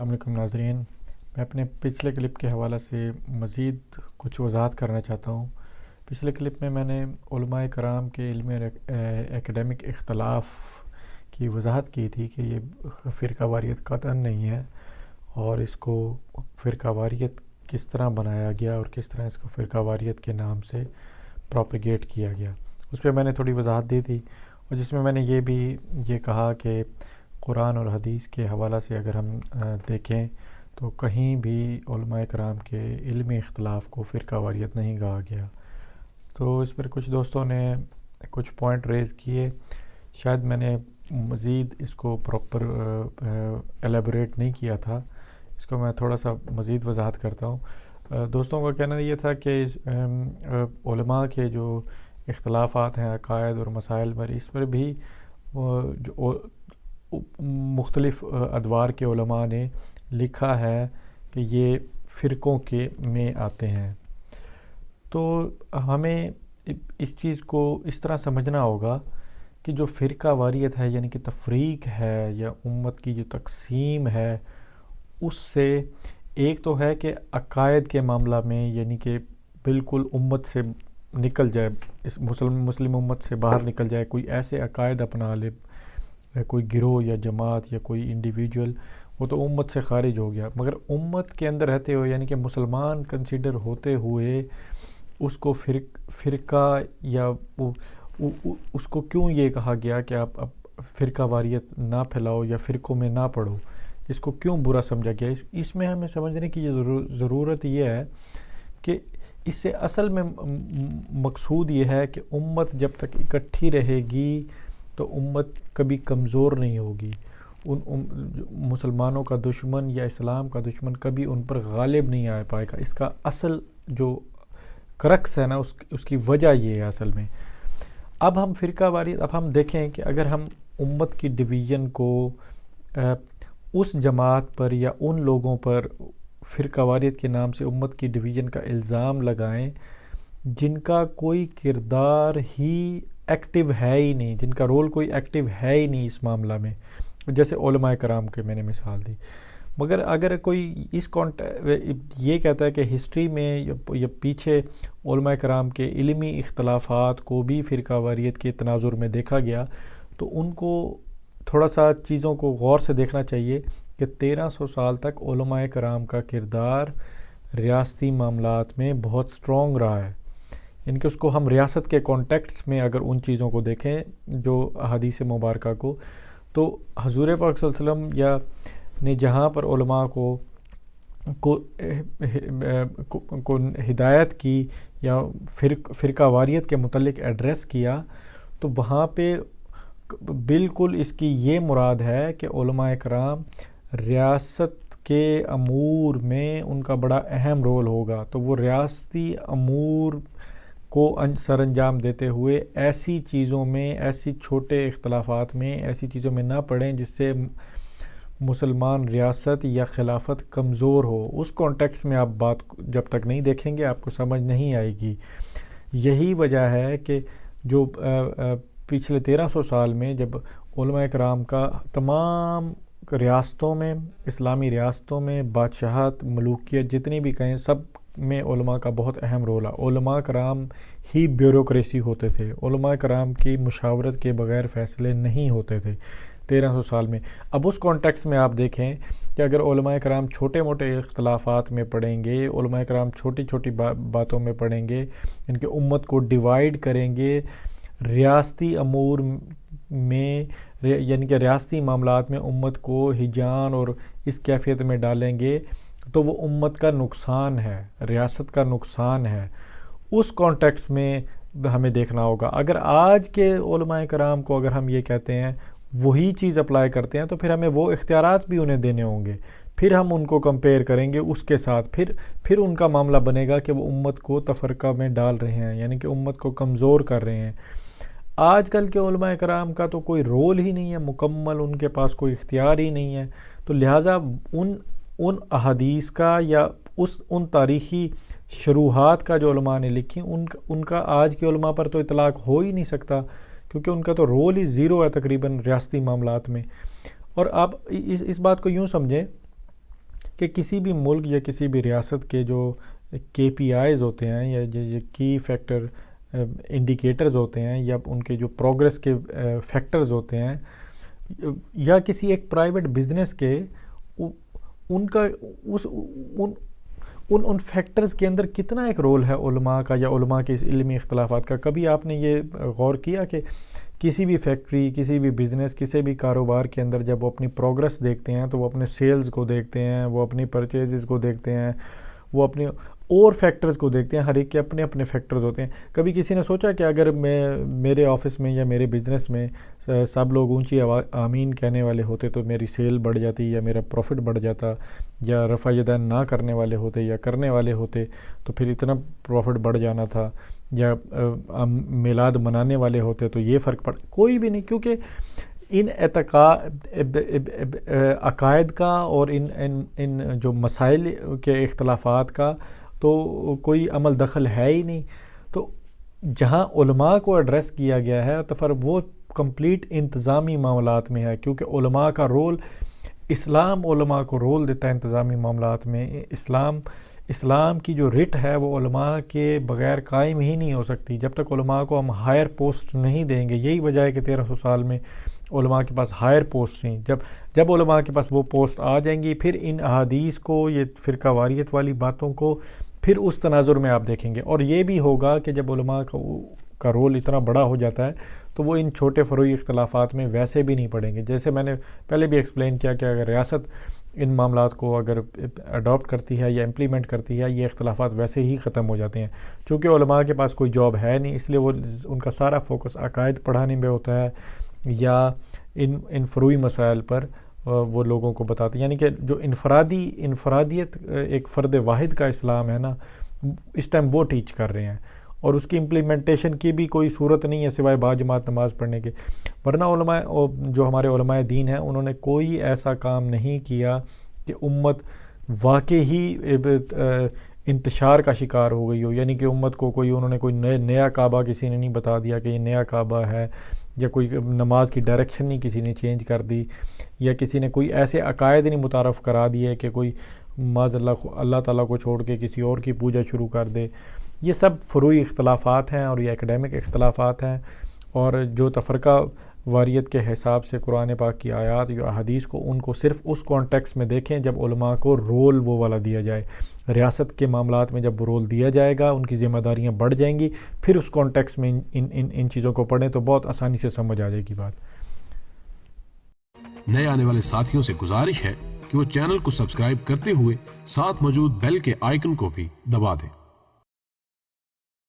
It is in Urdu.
السلام علیکم ناظرین، میں اپنے پچھلے کلپ کے حوالے سے مزید کچھ وضاحت کرنا چاہتا ہوں۔ پچھلے کلپ میں نے علماء کرام کے علم ایکڈیمک اختلاف کی وضاحت کی تھی کہ یہ فرقہ واریت قطعاً نہیں ہے، اور اس کو فرقہ واریت کس طرح بنایا گیا اور کس طرح اس کو فرقہ واریت کے نام سے پروپیگیٹ کیا گیا، اس پہ میں نے تھوڑی وضاحت دی تھی، اور جس میں نے یہ کہا کہ قرآن اور حدیث کے حوالہ سے اگر ہم دیکھیں تو کہیں بھی علماء کرام کے علمی اختلاف کو فرقہ واریت نہیں کہا گیا۔ تو اس پر کچھ دوستوں نے کچھ پوائنٹ ریز کیے، شاید میں نے مزید اس کو پراپر ایلیبوریٹ نہیں کیا تھا، اس کو میں تھوڑا سا مزید وضاحت کرتا ہوں۔ دوستوں کا کہنا یہ تھا کہ علماء کے جو اختلافات ہیں عقائد اور مسائل پر، اس پر بھی جو مختلف ادوار کے علماء نے لکھا ہے کہ یہ فرقوں کے میں آتے ہیں۔ تو ہمیں اس چیز کو اس طرح سمجھنا ہوگا کہ جو فرقہ واریت ہے، یعنی کہ تفریق ہے یا امت کی جو تقسیم ہے، اس سے ایک تو ہے کہ عقائد کے معاملہ میں، یعنی کہ بالکل امت سے نکل جائے، اس مسلم امت سے باہر نکل جائے، کوئی ایسے عقائد اپنا لے، کوئی گروہ یا جماعت یا کوئی انڈیویجول، وہ تو امت سے خارج ہو گیا۔ مگر امت کے اندر رہتے ہوئے، یعنی کہ مسلمان کنسیڈر ہوتے ہوئے، اس کو فرقہ یا اس کو کیوں یہ کہا گیا کہ آپ فرقہ واریت نہ پھیلاؤ یا فرقوں میں نہ پڑھو، اس کو کیوں برا سمجھا گیا؟ اس میں ہمیں سمجھنے کی ضرورت یہ ہے کہ اس سے اصل میں مقصود یہ ہے کہ امت جب تک اکٹھی رہے گی تو امت کبھی کمزور نہیں ہوگی، مسلمانوں کا دشمن یا اسلام کا دشمن کبھی ان پر غالب نہیں آ پائے گا۔ اس کا اصل جو کرکس ہے نا، اس کی وجہ یہ ہے اصل میں۔ اب ہم فرقہ واریت، اب ہم دیکھیں کہ اگر ہم امت کی ڈویژن کو اس جماعت پر یا ان لوگوں پر فرقہ واریت کے نام سے امت کی ڈویژن کا الزام لگائیں جن کا کوئی کردار ہی ایکٹیو ہے ہی نہیں، جن کا رول کوئی ایکٹیو ہے ہی نہیں اس معاملہ میں، جیسے علماء کرام کے میں نے مثال دی۔ مگر اگر کوئی یہ کہتا ہے کہ ہسٹری میں یا پیچھے علماء کرام کے علمی اختلافات کو بھی فرقہ واریت کے تناظر میں دیکھا گیا، تو ان کو تھوڑا سا چیزوں کو غور سے دیکھنا چاہیے کہ 1300 سال تک علماء کرام کا کردار ریاستی معاملات میں بہت سٹرونگ رہا ہے، ان کے اس کو ہم ریاست کے کانٹیکٹس میں اگر ان چیزوں کو دیکھیں جو احادیث مبارکہ کو، تو حضور پاک صلی اللہ علیہ وسلم نے جہاں پر علماء کو ہدایت کی یا فرقہ واریت کے متعلق ایڈریس کیا، تو وہاں پہ بالکل اس کی یہ مراد ہے کہ علماء کرام ریاست کے امور میں ان کا بڑا اہم رول ہوگا، تو وہ ریاستی امور کو سر انجام دیتے ہوئے ایسی چیزوں میں، ایسی چھوٹے اختلافات میں، ایسی چیزوں میں نہ پڑیں جس سے مسلمان ریاست یا خلافت کمزور ہو۔ اس کانٹیکس میں آپ بات جب تک نہیں دیکھیں گے آپ کو سمجھ نہیں آئے گی۔ یہی وجہ ہے کہ جو پچھلے 1300 سال میں جب علماء کرام کا تمام ریاستوں میں، اسلامی ریاستوں میں، بادشاہت، ملوکیت جتنی بھی کہیں، سب میں علماء کا بہت اہم رول ہے۔ علماء کرام ہی بیوروکریسی ہوتے تھے، علماء کرام کی مشاورت کے بغیر فیصلے نہیں ہوتے تھے 1300 سال میں۔ اب اس کانٹیکس میں آپ دیکھیں کہ اگر علماء کرام چھوٹے موٹے اختلافات میں پڑیں گے، علماء کرام چھوٹی چھوٹی باتوں میں پڑیں گے، ان کے امت کو ڈیوائیڈ کریں گے، ریاستی امور میں یعنی کہ ریاستی معاملات میں امت کو ہیجان اور اس کیفیت میں ڈالیں گے، تو وہ امت کا نقصان ہے، ریاست کا نقصان ہے۔ اس کانٹیکس میں ہمیں دیکھنا ہوگا۔ اگر آج کے علماء کرام کو اگر ہم یہ کہتے ہیں وہی چیز اپلائی کرتے ہیں، تو پھر ہمیں وہ اختیارات بھی انہیں دینے ہوں گے، پھر ہم ان کو کمپیئر کریں گے اس کے ساتھ، پھر ان کا معاملہ بنے گا کہ وہ امت کو تفرقہ میں ڈال رہے ہیں، یعنی کہ امت کو کمزور کر رہے ہیں۔ آج کل کے علماء کرام کا تو کوئی رول ہی نہیں ہے مکمل، ان کے پاس کوئی اختیار ہی نہیں ہے، تو لہٰذا ان احادیث کا یا ان تاریخی شروحات کا جو علماء نے لکھی، ان کا آج کے علماء پر تو اطلاق ہو ہی نہیں سکتا، کیونکہ ان کا تو رول ہی زیرو ہے تقریباً ریاستی معاملات میں۔ اور آپ اس بات کو یوں سمجھیں کہ کسی بھی ملک یا کسی بھی ریاست کے جو KPIs ہوتے ہیں یا جو کی فیکٹر انڈیکیٹرز ہوتے ہیں یا ان کے جو پروگرس کے فیکٹرز ہوتے ہیں یا کسی ایک پرائیویٹ بزنس کے ان کا ان فیکٹرز کے اندر کتنا ایک رول ہے علماء کا یا علماء کے اس علمی اختلافات کا. کبھی آپ نے یہ غور کیا کہ کسی بھی فیکٹری، کسی بھی بزنس، کسی بھی کاروبار کے اندر جب وہ اپنی پروگرس دیکھتے ہیں تو وہ اپنے سیلز کو دیکھتے ہیں، وہ اپنی پرچیزز کو دیکھتے ہیں، وہ اپنے اور فیکٹرز کو دیکھتے ہیں. ہر ایک کے اپنے اپنے فیکٹرز ہوتے ہیں. کبھی کسی نے سوچا کہ اگر میرے آفس میں یا میرے بزنس میں سب لوگ اونچی آمین کہنے والے ہوتے تو میری سیل بڑھ جاتی یا میرا پروفٹ بڑھ جاتا، یا رفع یدین نہ کرنے والے ہوتے یا کرنے والے ہوتے تو پھر اتنا پروفٹ بڑھ جانا تھا، یا میلاد منانے والے ہوتے تو یہ فرق پڑ کوئی بھی نہیں. کیونکہ ان عقائد کا اور ان جو مسائل کے اختلافات کا تو کوئی عمل دخل ہے ہی نہیں. تو جہاں علماء کو ایڈریس کیا گیا ہے تو پھر وہ کمپلیٹ انتظامی معاملات میں ہے، کیونکہ علماء کا رول، اسلام علماء کو رول دیتا ہے انتظامی معاملات میں. اسلام کی جو رٹ ہے وہ علماء کے بغیر قائم ہی نہیں ہو سکتی جب تک علماء کو ہم ہائر پوسٹ نہیں دیں گے. یہی وجہ ہے کہ 1300 سال میں علماء کے پاس ہائر پوسٹ ہیں. جب علماء کے پاس وہ پوسٹ آ جائیں گی پھر ان احادیث کو، یہ فرقہ واریت والی باتوں کو پھر اس تناظر میں آپ دیکھیں گے. اور یہ بھی ہوگا کہ جب علماء کا رول اتنا بڑا ہو جاتا ہے تو وہ ان چھوٹے فروعی اختلافات میں ویسے بھی نہیں پڑیں گے. جیسے میں نے پہلے بھی ایکسپلین کیا کہ اگر ریاست ان معاملات کو اگر اڈاپٹ کرتی ہے یا امپلیمنٹ کرتی ہے، یہ اختلافات ویسے ہی ختم ہو جاتے ہیں. چونکہ علماء کے پاس کوئی جاب ہے نہیں، اس لیے وہ ان کا سارا فوکس عقائد پڑھانے میں ہوتا ہے یا ان فروعی مسائل پر وہ لوگوں کو بتاتے ہیں. یعنی کہ جو انفرادیت ایک فرد واحد کا اسلام ہے نا، اس ٹائم وہ ٹیچ کر رہے ہیں، اور اس کی امپلیمنٹیشن کی بھی کوئی صورت نہیں ہے سوائے باجماعت نماز پڑھنے کے. ورنہ علماء جو ہمارے علماء دین ہیں انہوں نے کوئی ایسا کام نہیں کیا کہ امت واقعی ہی انتشار کا شکار ہو گئی ہو. یعنی کہ امت کو انہوں نے کوئی نیا کعبہ کسی نے نہیں بتا دیا کہ یہ نیا کعبہ ہے، یا کوئی نماز کی ڈائریکشن نہیں کسی نے چینج کر دی، یا کسی نے کوئی ایسے عقائد نہیں متعارف کرا دیے کہ کوئی معاذ اللہ تعالیٰ کو چھوڑ کے کسی اور کی پوجا شروع کر دے. یہ سب فروعی اختلافات ہیں اور یہ اکیڈمک اختلافات ہیں. اور جو تفرقہ واریت کے حساب سے قرآن پاک کی آیات یا احادیث کو، ان کو صرف اس کانٹیکس میں دیکھیں جب علماء کو رول وہ والا دیا جائے. ریاست کے معاملات میں جب رول دیا جائے گا، ان کی ذمہ داریاں بڑھ جائیں گی، پھر اس کانٹیکس میں ان چیزوں کو پڑھیں تو بہت آسانی سے سمجھ آ جائے گی بات. نئے آنے والے ساتھیوں سے گزارش ہے کہ وہ چینل کو سبسکرائب کرتے ہوئے ساتھ موجود بیل کے آئیکن کو بھی دبا دیں.